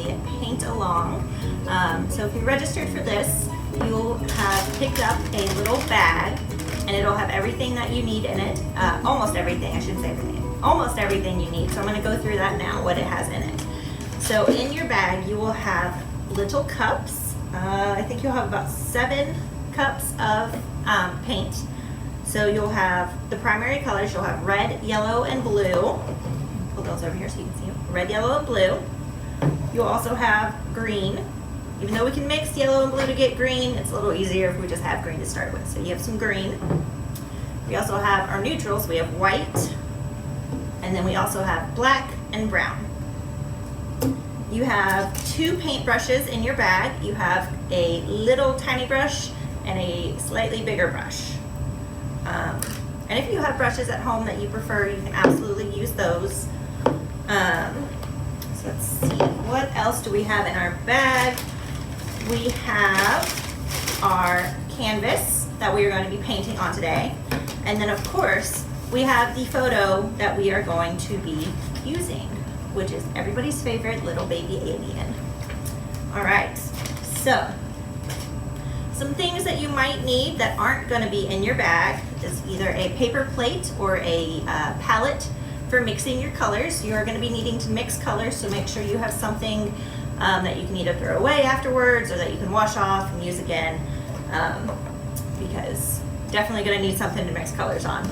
a paint along. So if you registered for this, you'll have picked up a little bag, and it'll have everything that you need in it. Almost everything, I shouldn't say everything. Almost everything you need. So I'm going to go through that now, what it has in it. So in your bag, you will have little cups. I think you'll have about 7 cups of paint. So you'll have the primary colors. You'll have red, yellow, and blue. Pull those over here so you can see them. Red, yellow, and blue. You'll also have green. Even though we can mix yellow and blue to get green, it's a little easier if we just have green to start with. So you have some green. We also have our neutrals. We have white, and then we also have black and brown. You have 2 paint brushes in your bag. You have a little tiny brush and a slightly bigger brush. And if you have brushes at home that you prefer, you can absolutely use those. So let's see, what else do we have in our bag? We have our canvas that we are going to be painting on today. And then of course, we have the photo that we are going to be using, which is everybody's favorite little baby alien. All right, so some things that you might need that aren't going to be in your bag is either a paper plate or a palette for mixing your colors. You are going to be needing to mix colors, so make sure you have something that you can either throw away afterwards or that you can wash off and use again, because definitely going to need something to mix colors on.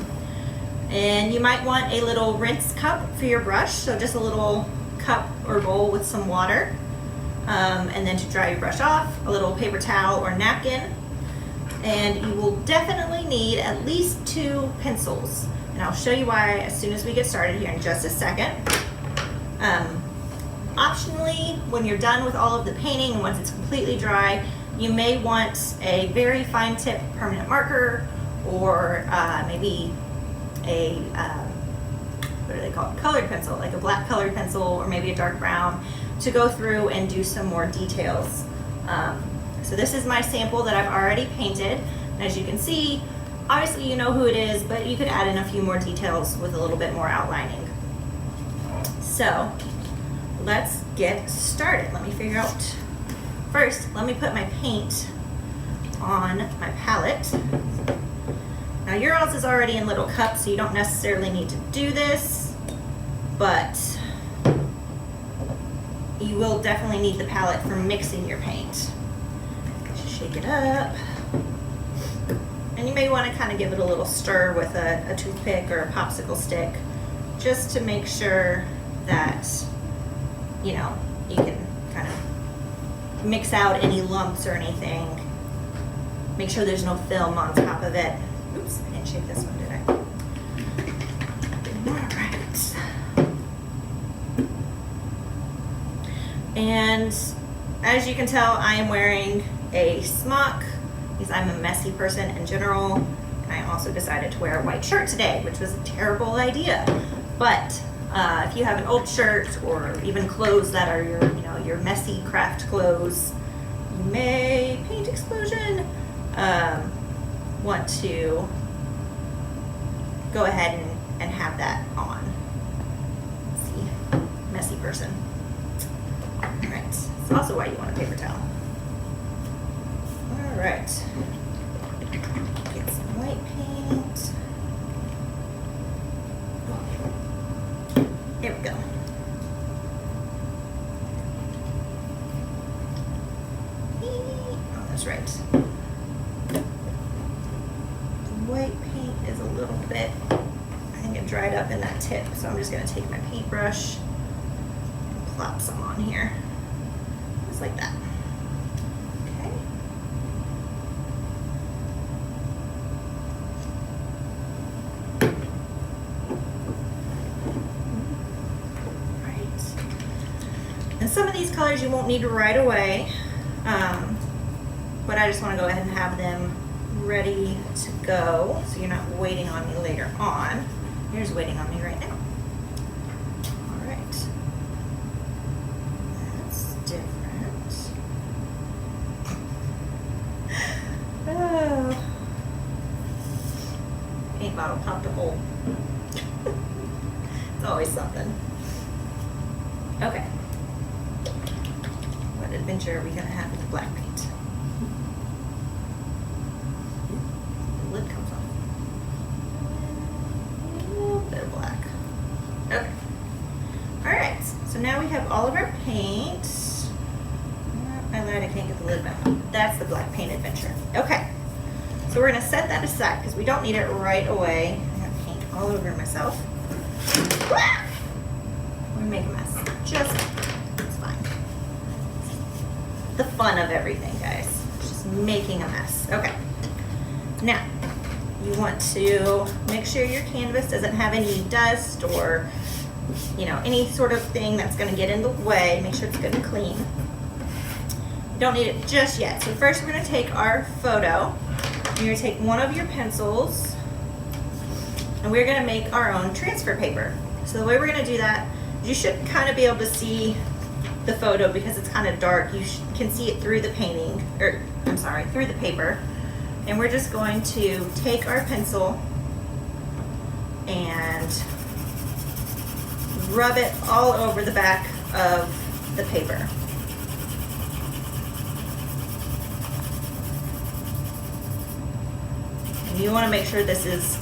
And you might want a little rinse cup for your brush, so just a little cup or bowl with some water. And then to dry your brush off, a little paper towel or napkin. And you will definitely need at least 2 pencils. And I'll show you why as soon as we get started here in just a second. Optionally, when you're done with all of the painting and once it's completely dry, you may want a very fine tip permanent marker, or maybe a, what do they call it, colored pencil, like a black colored pencil or maybe a dark brown, to go through and do some more details. So this is my sample that I've already painted. And as you can see, obviously you know who it is, but you could add in a few more details with a little bit more outlining. So let's get started. Let me figure out, first, let me put my paint on my palette. Now yours is already in little cups, so you don't necessarily need to do this, but you will definitely need the palette for mixing your paint. Just shake it up. And you may want to kind of give it a little stir with a toothpick or a popsicle stick, just to make sure that, you know, you can kind of mix out any lumps or anything. Make sure there's no film on top of it. Oops, I didn't shake this one, did I? All right. And as you can tell, I am wearing a smock because I'm a messy person in general. And I also decided to wear a white shirt today, which was a terrible idea. But if you have an old shirt or even clothes that are your, you know, your messy craft clothes, you may, paint explosion, want to go ahead and have that on. Let's see, messy person. All right, it's also why you want a paper towel. All right, get some white paint. There we go. Oh, that's right. The white paint is a little bit, I think it dried up in that tip, so I'm just going to take my paintbrush and plop some on here. Just like that. Okay. And some of these colors you won't need right away, but I just want to go ahead and have them ready to go so you're not waiting on me later on. Yours waiting on me right now. All right. That's different. Oh. Paint bottle popped a hole. It's always something. Okay. adventure are we gonna have with the black paint? The lid comes off. A little bit of black. Okay. All right, so now we have all of our paint. I lied, I can't get the lid back on. That's the black paint adventure. Okay, so we're gonna set that aside because we don't need it right away. I got paint all over myself. I'm gonna make a mess. It's fine. The fun of everything, guys. Just making a mess. Okay, now you want to make sure your canvas doesn't have any dust or any sort of thing that's going to get in the way. Make sure it's good and clean. You don't need it just yet. So first we're going to take our photo. You're going to take one of your pencils and we're going to make our own transfer paper. So the way we're going to do that, you should kind of be able to see the photo because it's kind of dark. You can see it through the painting, or I'm sorry, through the paper. And we're just going to take our pencil and rub it all over the back of the paper. And you want to make sure this is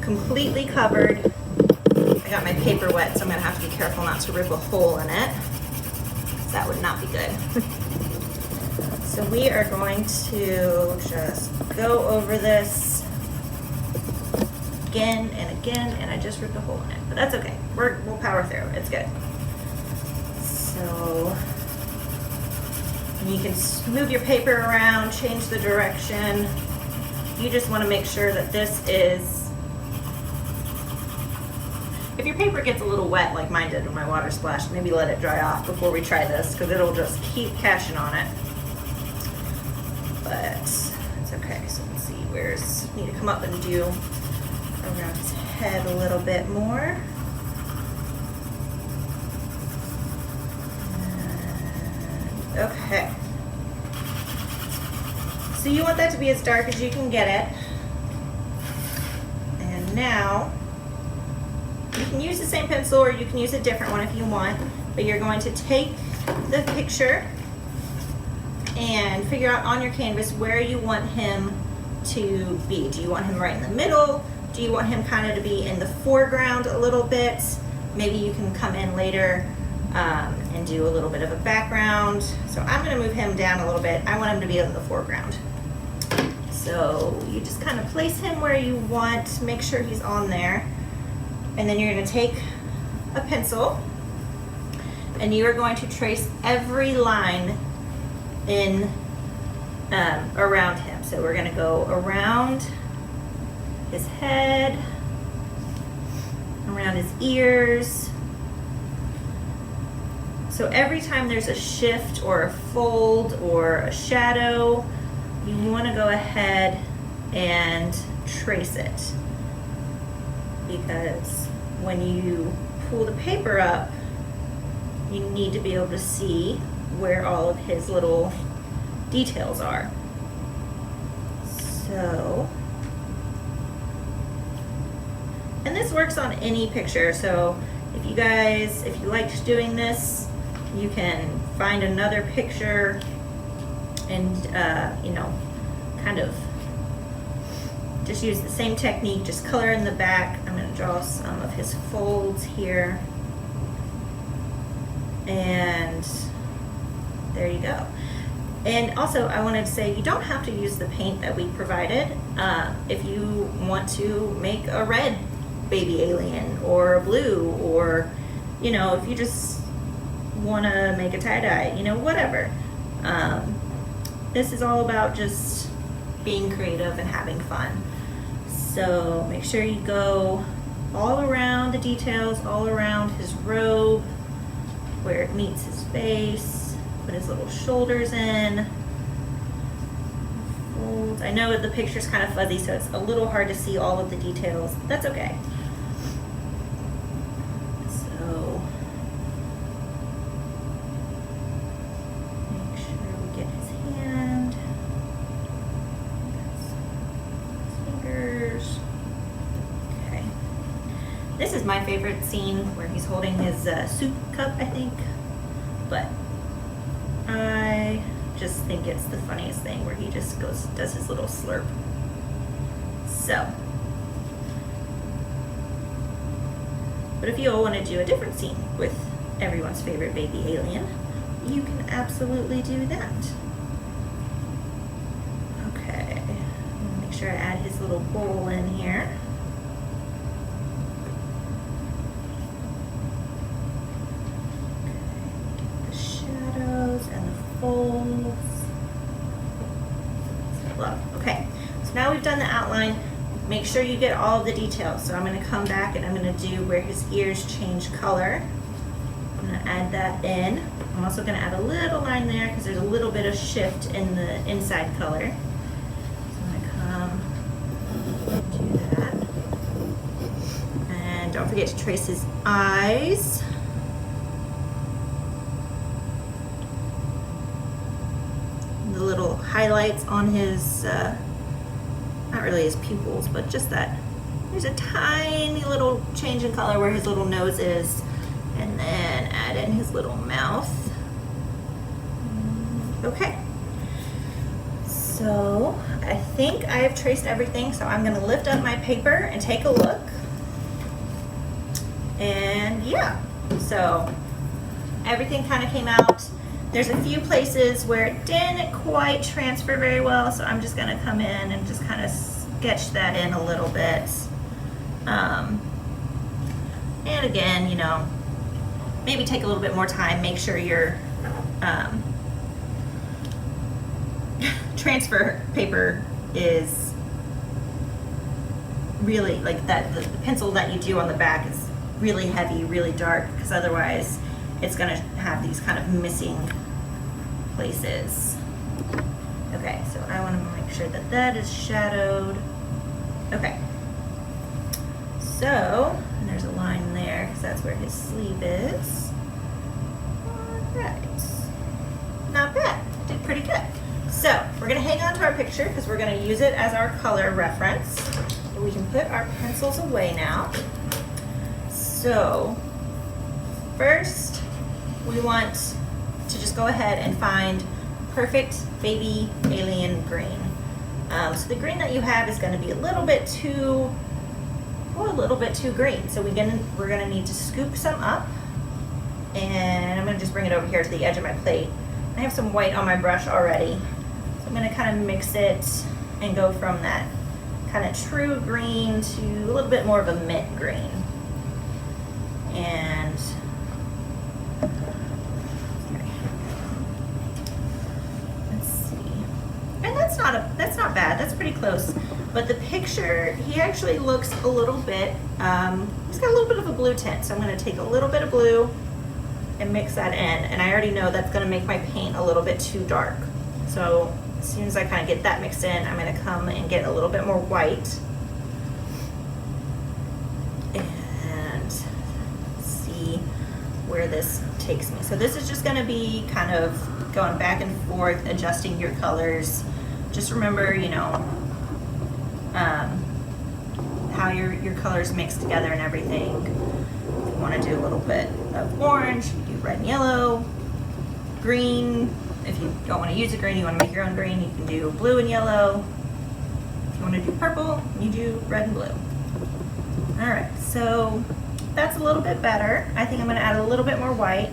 completely covered. I got my paper wet, so I'm going to have to be careful not to rip a hole in it. That would not be good. So we are going to just go over this again and again, and I just ripped a hole in it, but that's okay. We'll power through. It's good. So you can move your paper around, change the direction. You just want to make sure that this is, if your paper gets a little wet like mine did when my water splashed, maybe let it dry off before we try this because it'll just keep cashing on it. But it's okay. So let's see, need to come up and do around his head a little bit more. And, okay. So you want that to be as dark as you can get it. And now you can use the same pencil or you can use a different one if you want, but you're going to take the picture and figure out on your canvas where you want him to be. Do you want him right in the middle? Do you want him kind of to be in the foreground a little bit? Maybe you can come in later and do a little bit of a background. So I'm going to move him down a little bit. I want him to be in the foreground. So you just kind of place him where you want, make sure he's on there. And then you're going to take a pencil and you are going to trace every line in around him. So we're going to go around his head, around his ears. So every time there's a shift or a fold or a shadow, you want to go ahead and trace it, because when you pull the paper up, you need to be able to see where all of his little details are. So, and this works on any picture. So if you liked doing this, you can find another picture and kind of just use the same technique, just color in the back. I'm going to draw some of his folds here. And there you go. And also I wanted to say, you don't have to use the paint that we provided. If you want to make a red baby alien or a blue, or if you just want to make a tie-dye, whatever. This is all about just being creative and having fun. So make sure you go all around the details, all around his robe, where it meets his face, put his little shoulders in. Folds. I know the picture's kind of fuzzy, so it's a little hard to see all of the details. That's okay. So make sure we get his hand, his fingers. Okay. This is my favorite scene where he's holding his soup cup, I think. But I just think it's the funniest thing where he just does his little slurp. So, but if you want to do a different scene with everyone's favorite baby alien, you can absolutely do that. Okay, make sure I add his little bowl in here. Okay, the shadows and the folds. Love. Okay, so now we've done the outline. Make sure you get all of the details. So I'm going to come back and I'm going to do where his ears change color. I'm going to add that in. I'm also going to add a little line there because there's a little bit of shift in the inside color. So I'm going to come do that. And don't forget to trace his eyes. The little highlights on his not really his pupils, but just that there's a tiny little change in color where his little nose is, and then add in his little mouth. Okay, so I think I have traced everything, so I'm going to lift up my paper and take a look. And yeah, so everything kind of came out. There's a few places where it didn't quite transfer very well, so I'm just going to come in and just kind of sketch that in a little bit. And again, you know, maybe take a little bit more time, make sure your transfer paper is really, like that, the pencil that you do on the back is really heavy, really dark, because otherwise it's going to have these kind of missing places. Okay, so I want to make sure that that is shadowed. Okay, so and there's a line there because that's where his sleeve is. All right, not bad, did pretty good. So we're going to hang on to our picture because we're going to use it as our color reference. And we can put our pencils away now. So first, we want to just go ahead and find perfect baby alien green. So the green that you have is going to be a little bit too green. So we're going to need to scoop some up, and I'm going to just bring it over here to the edge of my plate. I have some white on my brush already, so I'm going to kind of mix it and go from that kind of true green to a little bit more of a mint green. And let's see. And that's not bad. That's pretty close. But the picture, he actually looks a little bit, he's got a little bit of a blue tint. So I'm going to take a little bit of blue and mix that in. And I already know that's going to make my paint a little bit too dark. So as soon as I kind of get that mixed in, I'm going to come and get a little bit more white. And see where this takes me. So this is just going to be kind of going back and forth, adjusting your colors. Just remember, you know, how your colors mix together and everything. If you want to do a little bit of orange, you do red and yellow, green. If you don't want to use a green, you want to make your own green, you can do blue and yellow. If you want to do purple, you do red and blue. All right, so that's a little bit better. I think I'm going to add a little bit more white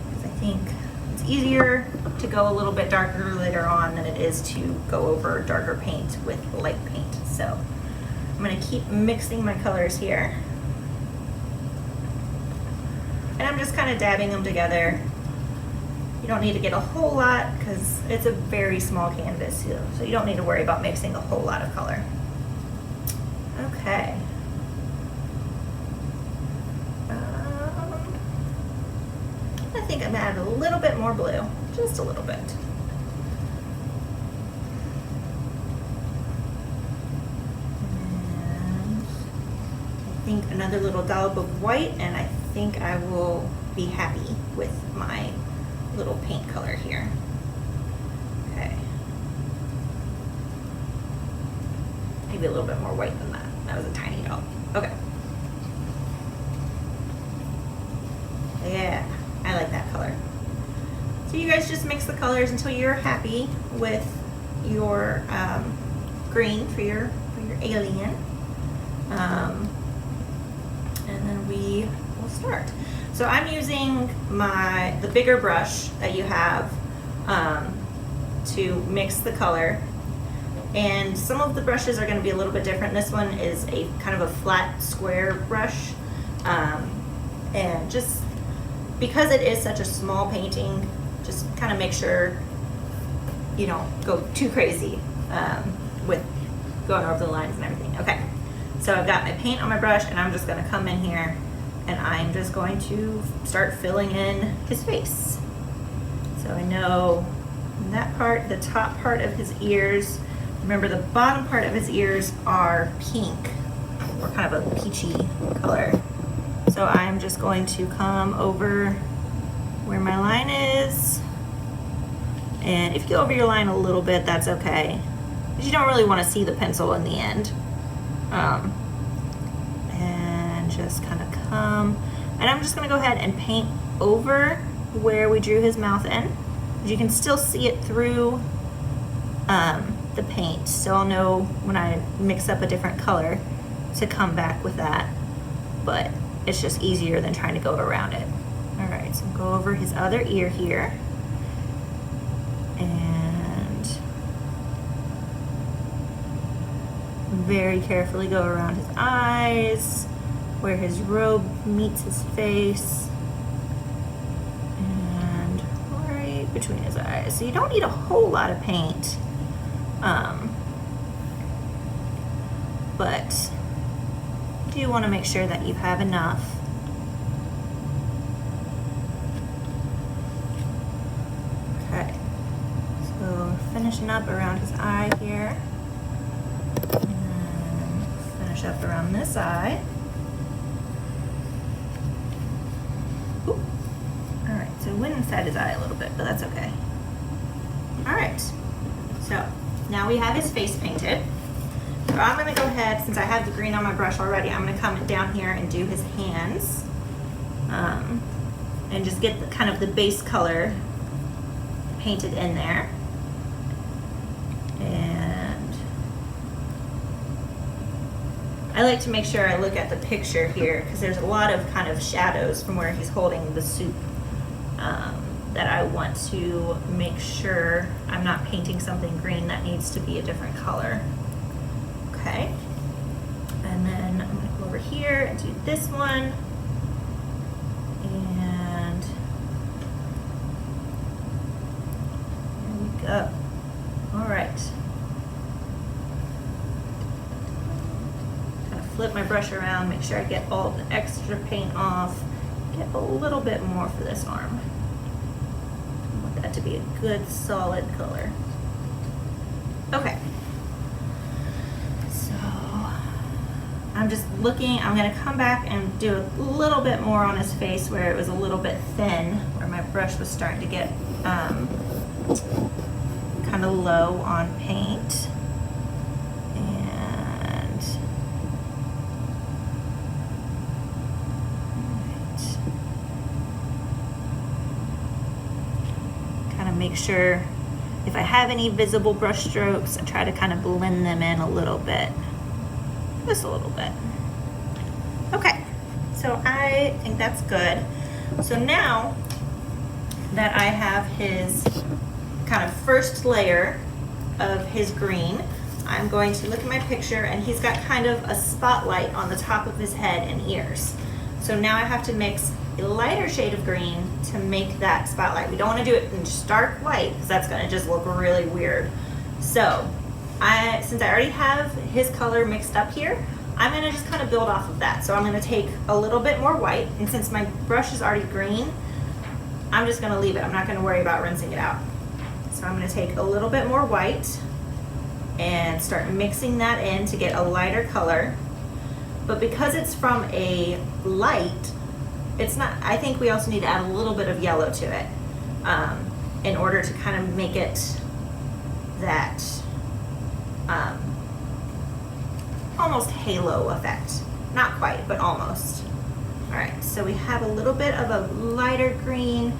because I think it's easier to go a little bit darker later on than it is to go over darker paint with light paint. So I'm going to keep mixing my colors here. And I'm just kind of dabbing them together. You don't need to get a whole lot because it's a very small canvas, so you don't need to worry about mixing a whole lot of color. Okay. I think I'm going to add a little bit more blue, just a little bit. And I think another little dollop of white, and I think I will be happy with my little paint color here. Okay. Maybe a little bit more white than that. That was a tiny dollop. Okay. Yeah, I like that color. So So you guys just mix the colors until you're happy with your green for your alien. And then we will start. So I'm using the bigger brush that you have to mix the color. And some of the brushes are going to be a little bit different. This one is a kind of a flat square brush. And just because it is such a small painting, just kind of make sure you don't go too crazy with going over the lines and everything. Okay, so I've got my paint on my brush and I'm just going to come in here and I'm just going to start filling in his face. So I know that part, the top part of his ears, remember the bottom part of his ears are pink or kind of a peachy color. So I'm just going to come over where my line is. And if you go over your line a little bit, that's okay. Because you don't really want to see the pencil in the end. And just kind of come. And I'm just going to go ahead and paint over where we drew his mouth in. You can still see it through the paint. So I'll know when I mix up a different color to come back with that. But it's just easier than trying to go around it. All right, so go over his other ear here. And very carefully go around his eyes, where his robe meets his face, and right between his eyes. So you don't need a whole lot of paint, but you do want to make sure that you have enough. Okay, so finishing up around his eye here, and finish up around this eye. Ooh. All right, so it went inside his eye a little bit, but that's okay. All right, so now we have his face painted. So I'm gonna go ahead, since I have the green on my brush already, I'm gonna come down here and do his hands, and just get the kind of the base color painted in there. And I like to make sure I look at the picture here because there's a lot of kind of shadows from where he's holding the soup that I want to make sure I'm not painting something green that needs to be a different color. Okay, and then I'm going to go over here and do this one, and there we go. All right, kind of flip my brush around, make sure I get all the extra paint off, get a little bit more for this arm. I want that to be a good solid color. Okay. I'm just looking, I'm gonna come back and do a little bit more on his face where it was a little bit thin, where my brush was starting to get kind of low on paint. And right. Kind of make sure if I have any visible brush strokes, I try to kind of blend them in a little bit. Just a little bit. Okay, so I think that's good. So now that I have his kind of first layer of his green, I'm going to look at my picture and he's got kind of a spotlight on the top of his head and ears. So now I have to mix a lighter shade of green to make that spotlight. We don't want to do it in stark white because that's going to just look really weird. So since I already have his color mixed up here, I'm going to just kind of build off of that. So I'm going to take a little bit more white, and since my brush is already green, I'm just going to leave it. I'm not going to worry about rinsing it out. So I'm going to take a little bit more white and start mixing that in to get a lighter color. But because it's from a light, it's not, I think we also need to add a little bit of yellow to it in order to kind of make it that almost halo effect. Not quite, but almost. All right, so we have a little bit of a lighter green.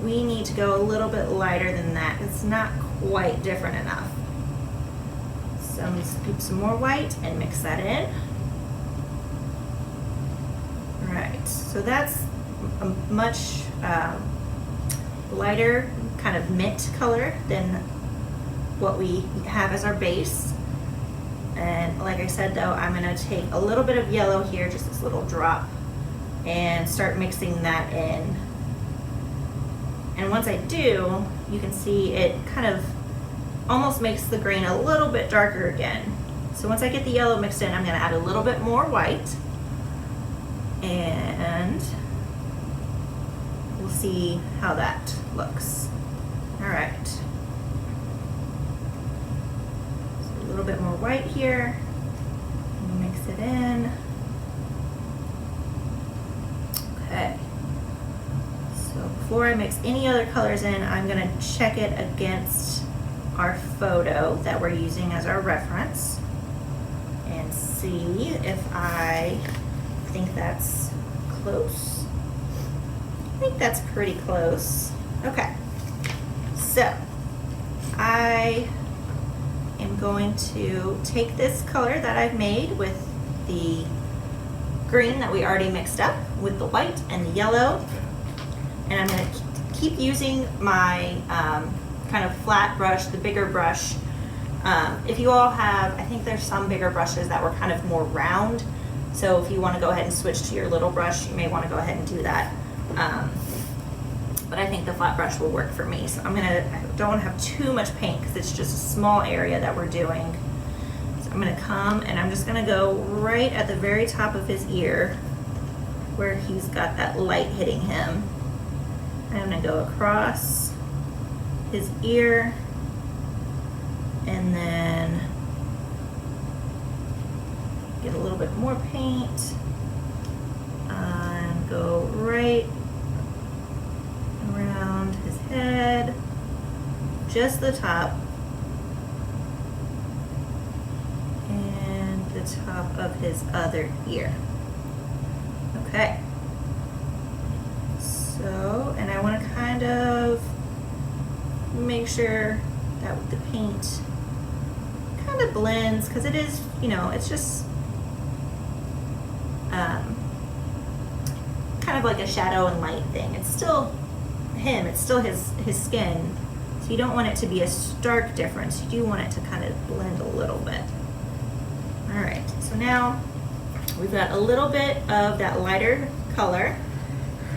we need to go a little bit lighter than that. It's not quite different enough. So I'm going to scoop some more white and mix that in. Right, so that's a much lighter kind of mint color than what we have as our base. And like I said though, I'm going to take a little bit of yellow here, just this little drop, and start mixing that in. And once I do, you can see it kind of almost makes the green a little bit darker again. So once I get the yellow mixed in, I'm going to add a little bit more white, and we'll see how that looks. All right. So a little bit more white here. Mix it in. Okay. So before I mix any other colors in, I'm going to check it against our photo that we're using as our reference and see if I think that's close. I think that's pretty close. Okay, so I am going to take this color that I've made with the green that we already mixed up with the white and the yellow, and I'm going to keep using my kind of flat brush, the bigger brush. If you all have, I think there's some bigger brushes that were kind of more round, so if you want to go ahead and switch to your little brush, you may want to go ahead and do that. But I think the flat brush will work for me. So I don't want to have too much paint because it's just a small area that we're doing. So I'm going to come and I'm just going to go right at the very top of his ear where he's got that light hitting him. I'm going to go across his ear and then get a little bit more paint and go right around his head, just the top and the top of his other ear. Okay, so, and I want to kind of make sure that the paint kind of blends, because it is, you know, it's just kind of like a shadow and light thing. It's still him, it's still his skin, so you don't want it to be a stark difference. You do want it to kind of blend a little bit. All right, so now we've got a little bit of that lighter color,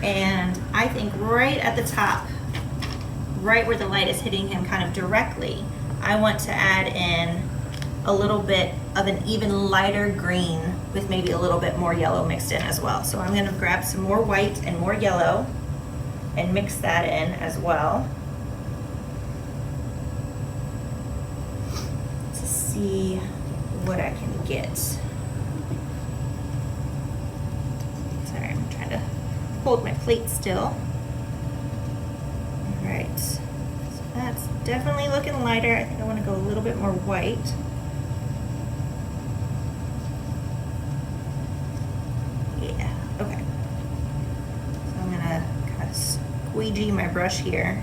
and I think right at the top, right where the light is hitting him kind of directly, I want to add in a little bit of an even lighter green with maybe a little bit more yellow mixed in as well. So I'm going to grab some more white and more yellow and mix that in as well to see what I can get. Sorry, I'm trying to hold my plate still. All right, so that's definitely looking lighter. I think I want to go a little bit more white. Yeah, okay. So I'm gonna kind of squeegee my brush here.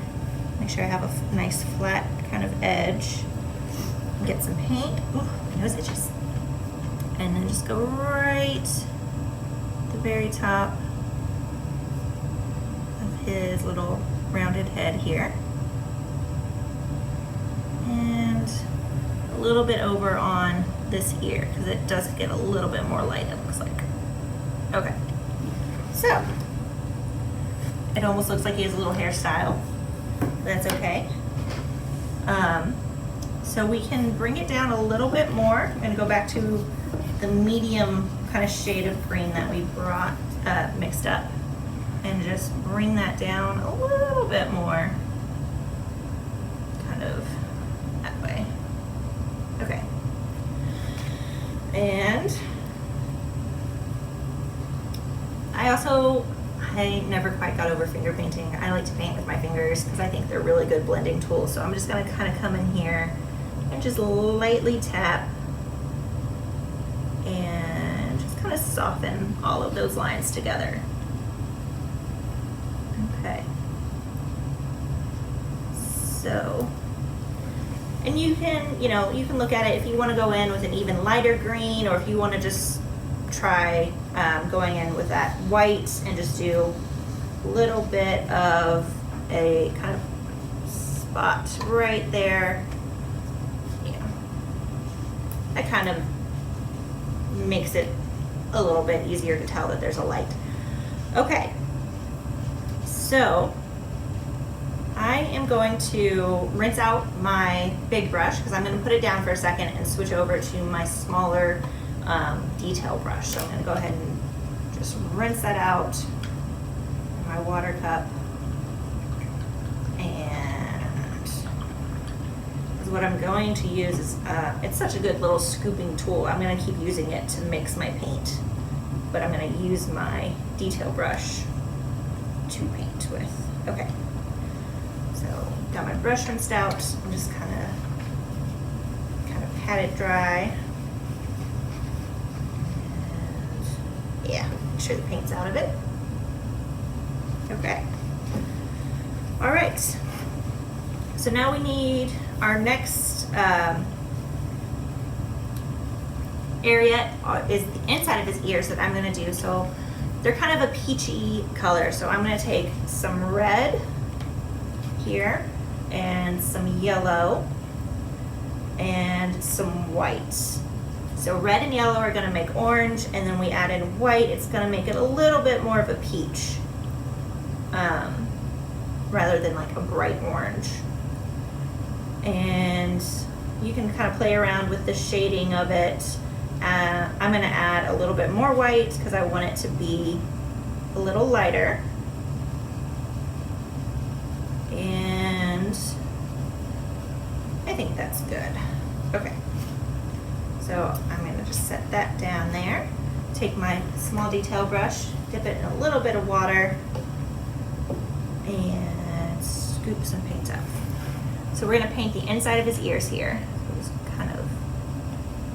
Make sure I have a nice flat kind of edge. Get some paint. Ooh, my nose itches. And then just go right at the very top of his little rounded head here. And a little bit over on this ear, because it does get a little bit more light, it looks like. Okay, so it almost looks like he has a little hairstyle. That's okay. So we can bring it down a little bit more. I'm going to go back to the medium kind of shade of green that we brought mixed up, and just bring that down a little bit more, kind of that way. Okay, and I never quite got over finger painting. I like to paint with my fingers because I think they're really good blending tools. So I'm just going to kind of come in here and just lightly tap and just kind of soften all of those lines together. Okay. So, and you can, you know, you can look at it if you want to go in with an even lighter green, or if you want to just try going in with that white and just do a little bit of a kind of spot right there. Yeah, that kind of makes it a little bit easier to tell that there's a light. Okay, so I am going to rinse out my big brush because I'm going to put it down for a second and switch over to my smaller detail brush. So I'm going to go ahead and just rinse that out in my water cup. And what I'm going to use is, it's such a good little scooping tool. I'm going to keep using it to mix my paint, but I'm going to use my detail brush to paint with. Okay. So got my brush rinsed out. I'm just kind of pat it dry. And yeah, make sure the paint's out of it. Okay. All right. So now we need our next area is the inside of his ears that I'm going to do. So they're kind of a peachy color. So I'm going to take some red here and some yellow and some white. So red and yellow are going to make orange, and then we added white. It's going to make it a little bit more of a peach rather than like a bright orange. And you can kind of play around with the shading of it. I'm going to add a little bit more white because I want it to be a little lighter. And I think that's good. Okay. So I'm going to just set that down there. Take my small detail brush, dip it in a little bit of water, and scoop some paint up. So we're going to paint the inside of his ears here. So it's kind of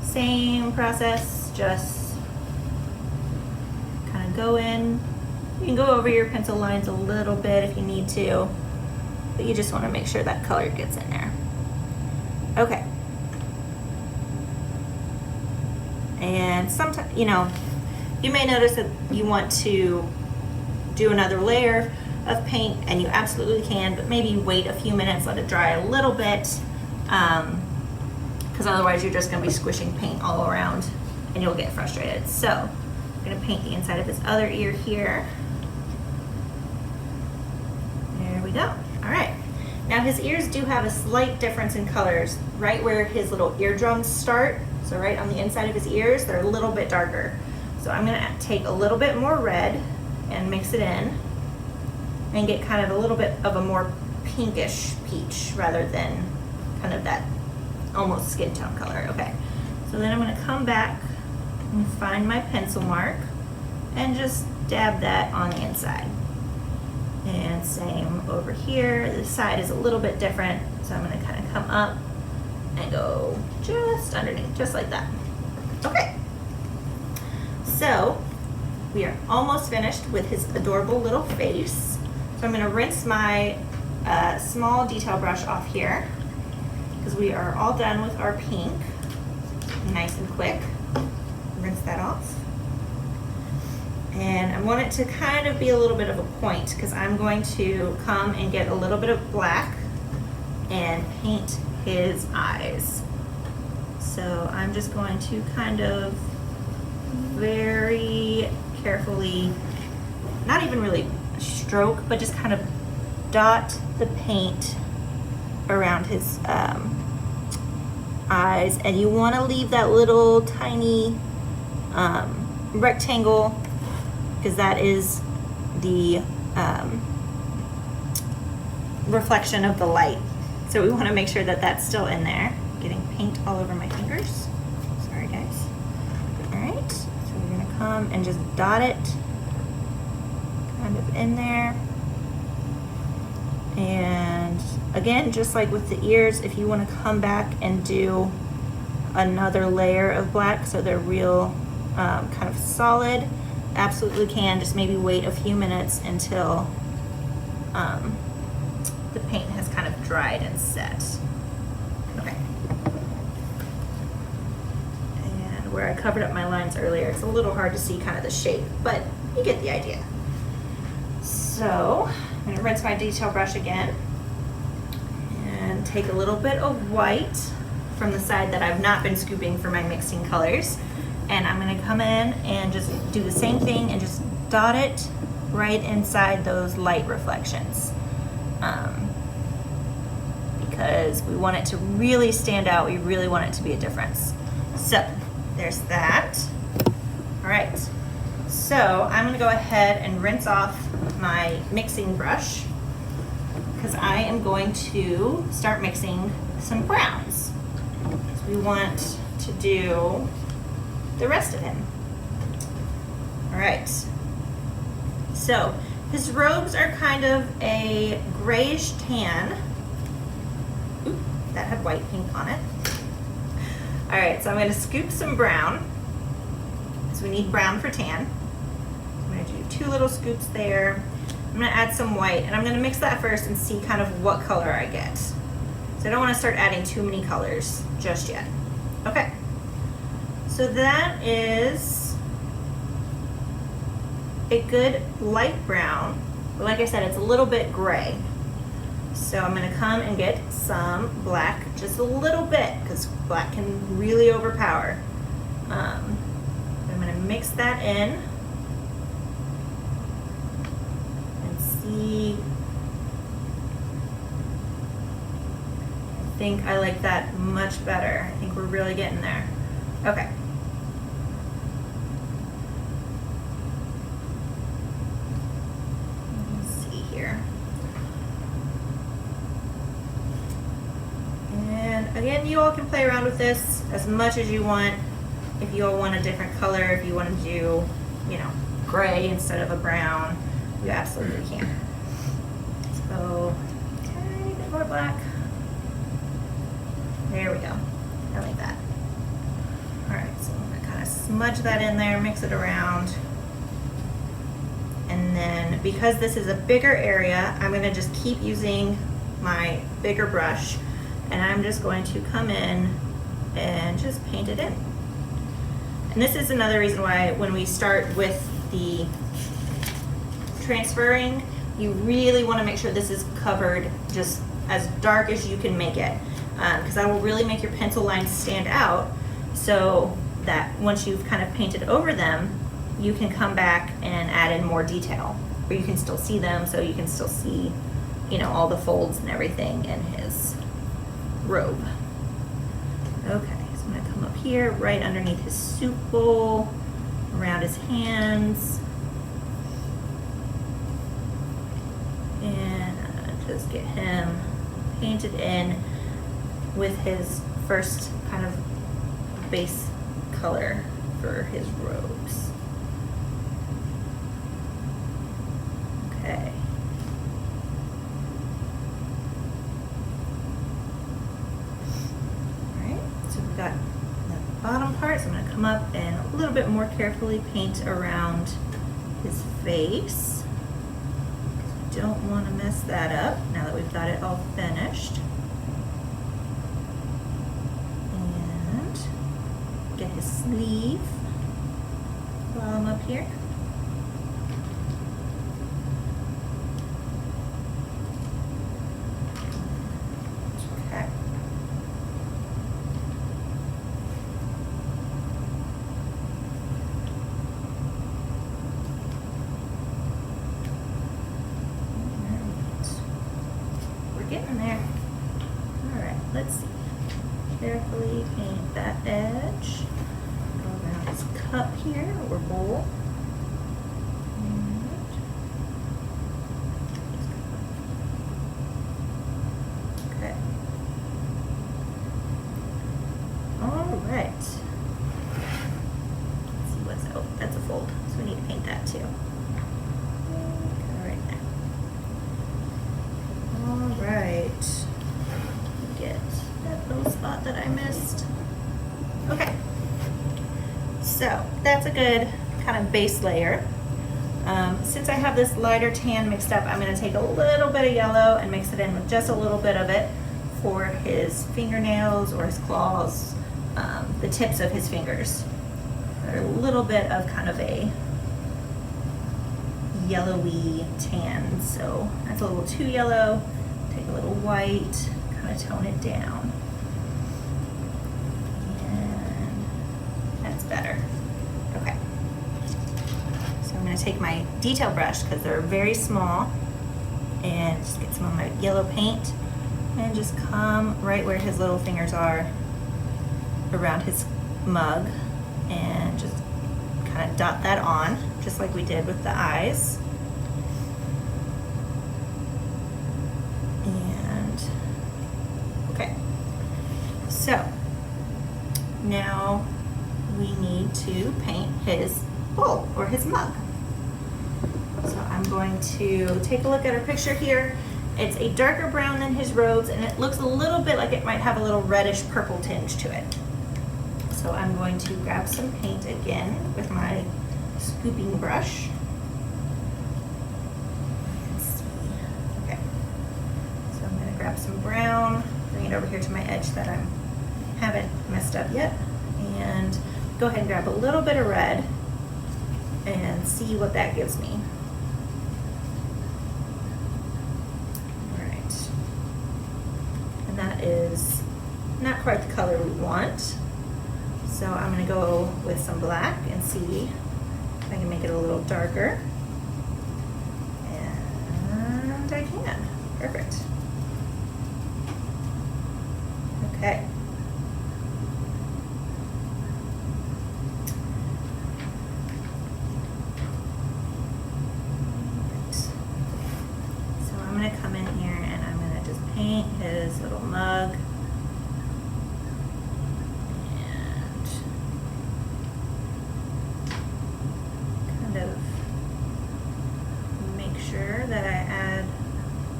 same process, just kind of go in. You can go over your pencil lines a little bit if you need to, but you just want to make sure that color gets in there. Okay. And sometimes, you know, you may notice that you want to do another layer of paint, and you absolutely can, but maybe wait a few minutes, let it dry a little bit, because otherwise you're just going to be squishing paint all around and you'll get frustrated. So I'm going to paint the inside of his other ear here. There we go. All right. Now his ears do have a slight difference in colors. Right where his little eardrums start, so right on the inside of his ears, they're a little bit darker. So I'm going to take a little bit more red and mix it in and get kind of a little bit of a more pinkish peach rather than kind of that almost skin tone color. Okay, so then I'm going to come back and find my pencil mark and just dab that on the inside. And same over here. This side is a little bit different, so I'm going to kind of come up and go just underneath, just like that. Okay, so we are almost finished with his adorable little face. So I'm going to rinse my small detail brush off here because we are all done with our pink. Nice and quick. Rinse that off. And I want it to kind of be a little bit of a point because I'm going to come and get a little bit of black and paint his eyes. So I'm just going to kind of very carefully, not even really stroke, but just kind of dot the paint around his eyes. And you want to leave that little tiny rectangle because that is the reflection of the light. So we want to make sure that that's still in there. Getting paint all over my fingers. Sorry guys. All right, so we're going to come and just dot it kind of in there. And again, just like with the ears, if you want to come back and do another layer of black so they're real kind of solid, absolutely can. Just maybe wait a few minutes until the paint has kind of dried and set. Okay. And where I covered up my lines earlier, it's a little hard to see kind of the shape, but you get the idea. So I'm going to rinse my detail brush again and take a little bit of white from the side that I've not been scooping for my mixing colors, and I'm going to come in and just do the same thing and just dot it right inside those light reflections, because we want it to really stand out. We really want it to be a difference. So there's that. All right, so I'm going to go ahead and rinse off my mixing brush because I am going to start mixing some browns. So we want to do the rest of him. All right. So his robes are kind of a grayish tan. Oop, that had white paint on it. All right, so I'm going to scoop some brown. So we need brown for tan. I'm going to do 2 little scoops there. I'm going to add some white, and I'm going to mix that first and see kind of what color I get. So I don't want to start adding too many colors just yet. Okay, so that is a good light brown, but like I said, it's a little bit gray. So I'm going to come and get some black, just a little bit, because black can really overpower. I'm going to mix that in and see. I think I like that much better. I think we're really getting there. Okay. Again, you all can play around with this as much as you want. If you all want a different color, if you want to do, you know, gray instead of a brown, you absolutely can. So, tiny bit more black. There we go. I like that. All right, so I'm going to kind of smudge that in there, mix it around. And then, because this is a bigger area, I'm going to just keep using my bigger brush. And I'm just going to come in and just paint it in. And this is another reason why when we start with the transferring, you really want to make sure this is covered just as dark as you can make it, because that will really make your pencil lines stand out, so that once you've kind of painted over them, you can come back and add in more detail, or you can still see them, so you can still see, you know, all the folds and everything in his robe. Okay, so I'm going to come up here right underneath his soup bowl, around his hands, and just get him painted in with his first kind of base color for his robes. Okay. Got the bottom part, so I'm going to come up and a little bit more carefully paint around his face. We don't want to mess that up now that we've got it all finished. And get his sleeve while I'm up here. Getting there. All right, let's see. Carefully paint that edge. Go around his cup here, or bowl. Okay. All right. Let's see what's, oh, that's a fold, so we need to paint that too. Right, get that little spot that I missed. Okay, so that's a good kind of base layer. Since I have this lighter tan mixed up, I'm going to take a little bit of yellow and mix it in with just a little bit of it for his fingernails or his claws, the tips of his fingers. They're a little bit of kind of a yellowy tan, so that's a little too yellow. Take a little white, kind of tone it down. And that's better. Okay. So I'm going to take my detail brush because they're very small and just get some of my yellow paint and just come right where his little fingers are around his mug and just kind of dot that on just like we did with the eyes. And okay, so now we need to paint his bowl or his mug. So I'm going to take a look at our picture here. It's a darker brown than his robes, and it looks a little bit like it might have a little reddish purple tinge to it. So I'm going to grab some paint again with my scooping brush. Let's see. Okay. So I'm going to grab some brown, bring it over here to my edge that I haven't messed up yet, and go ahead and grab a little bit of red and see what that gives me. All right. And that is not quite the color we want. So I'm going to go with some black and see if I can make it a little darker. And I can. Perfect. Okay. So I'm going to come in here and I'm going to just paint his little mug. That I add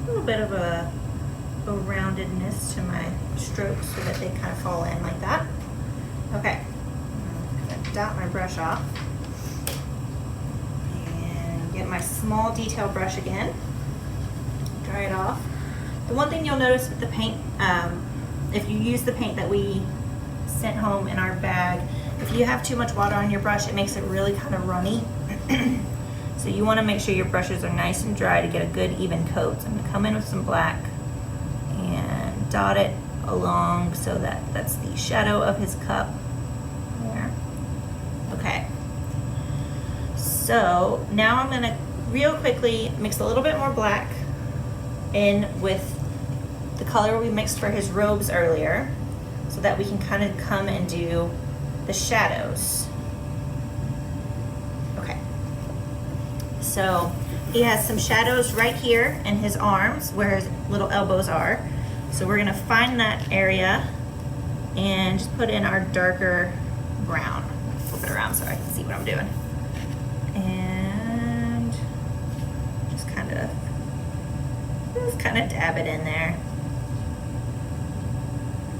a little bit of a roundedness to my strokes so that they kind of fall in like that. Okay, I'm gonna dot my brush off and get my small detail brush again, dry it off. The one thing you'll notice with the paint, if you use the paint that we sent home in our bag, if you have too much water on your brush, it makes it really kind of runny. So you want to make sure your brushes are nice and dry to get a good even coat. So I'm going to come in with some black and dot it along so that that's the shadow of his cup there. Okay. So now I'm going to real quickly mix a little bit more black in with the color we mixed for his robes earlier so that we can kind of come and do the shadows. So he has some shadows right here in his arms where his little elbows are. So we're gonna find that area and just put in our darker brown. Flip it around so I can see what I'm doing. And just kind of dab it in there.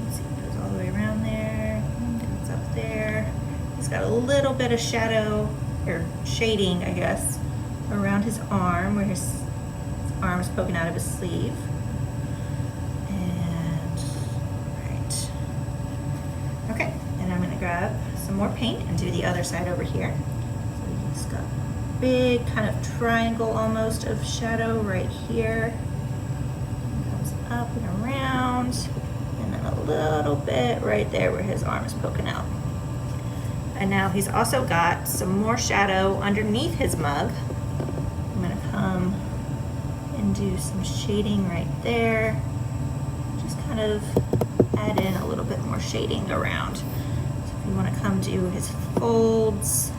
Let's see, it goes all the way around there, it's up there. He's got a little bit of shadow, or shading, I guess, around his arm where his arm is poking out of his sleeve. And right. Okay, and I'm gonna grab some more paint and do the other side over here. So he's got a big kind of triangle almost of shadow right here. It comes up and around, and then a little bit right there where his arm is poking out. And now he's also got some more shadow underneath his mug. I'm gonna come and do some shading right there. Just kind of add in a little bit more shading around. So if you wanna come do his folds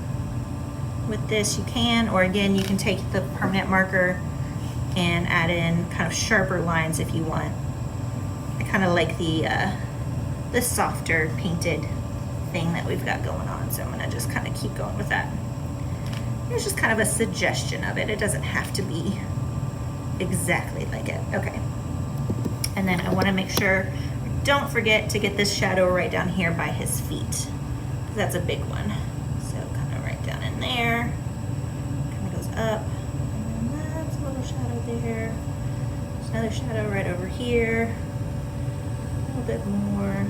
with this, you can, or again, you can take the permanent marker and add in kind of sharper lines if you want. I kind of like the softer painted thing that we've got going on, so I'm gonna just kind of keep going with that. It's just kind of a suggestion of it. It doesn't have to be exactly like it. Okay. And then I want to make sure, don't forget to get this shadow right down here by his feet. That's a big one. So kind of right down in there. Kind of goes up. And then that's a little shadow there. There's another shadow right over here. A little bit more.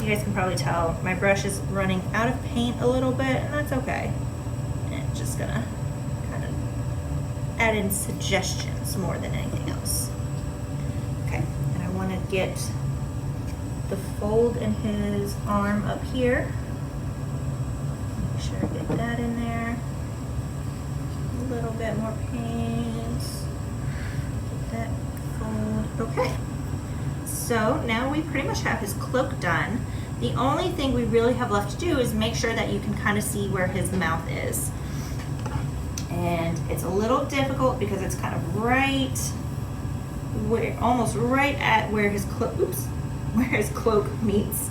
You guys can probably tell my brush is running out of paint a little bit, and that's okay. And just gonna kind of add in suggestions more than anything else. Okay, and I want to get the fold in his arm up here. Make sure I get that in there. A little bit more paint. Get that fold. Okay. So now we pretty much have his cloak done. The only thing we really have left to do is make sure that you can kind of see where his mouth is. And it's a little difficult because it's kind of right where, almost right at where his cloak, where his cloak meets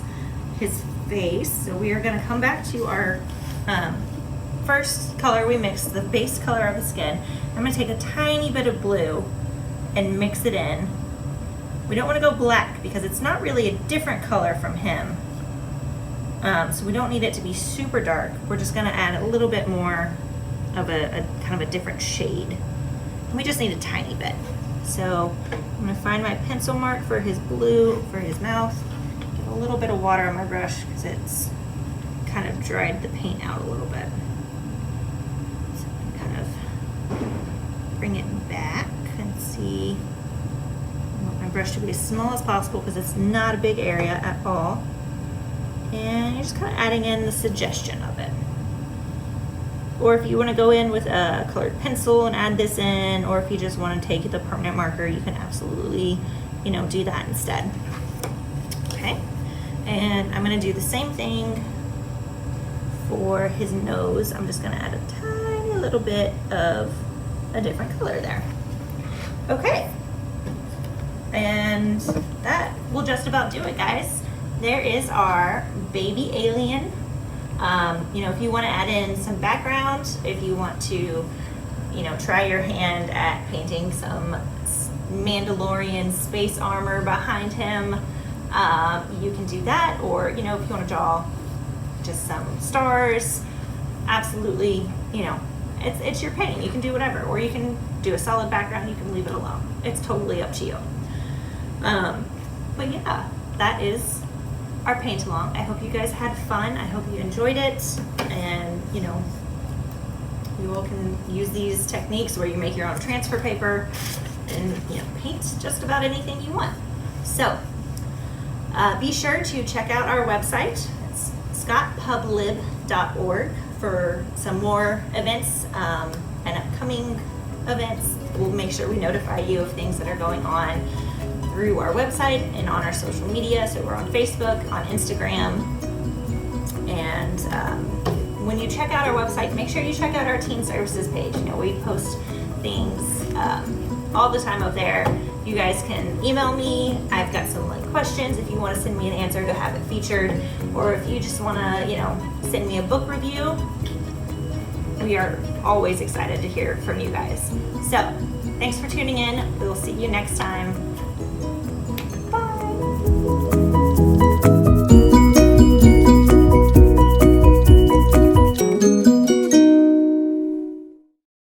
his face. So we are going to come back to our first color we mixed, the base color of the skin. I'm going to take a tiny bit of blue and mix it in. We don't want to go black because it's not really a different color from him. So we don't need it to be super dark. We're just going to add a little bit more of a kind of a different shade. And we just need a tiny bit. So I'm going to find my pencil mark for his blue, for his mouth. Get a little bit of water on my brush because it's kind of dried the paint out a little bit. So I can kind of bring it back and see. I want my brush to be as small as possible because it's not a big area at all. And you're just kind of adding in the suggestion of it. Or if you want to go in with a colored pencil and add this in, or if you just want to take the permanent marker, you can absolutely, do that instead. Okay, and I'm going to do the same thing for his nose. I'm just going to add a tiny little bit of a different color there. Okay, and that will just about do it, guys. There is our baby alien. If you want to add in some background, if you want to, try your hand at painting some Mandalorian space armor behind him, you can do that. Or, if you want to draw just some stars, absolutely, it's your painting. You can do whatever. Or you can do a solid background, you can leave it alone. It's totally up to you. But yeah, that is our paint along. I hope you guys had fun. I hope you enjoyed it, and you all can use these techniques where you make your own transfer paper and paint just about anything you want. So be sure to check out our website. It's scottpublib.org for some more events and upcoming events. We'll make sure we notify you of things that are going on through our website and on our social media. So we're on Facebook, on Instagram, and when you check out our website, make sure you check out our teen services page. We post things all the time up there. You guys can email me. I've got some questions if you want to send me an answer to have it featured, or if you just want to send me a book review. We are always excited to hear from you guys. So thanks for tuning in. We will see you next time.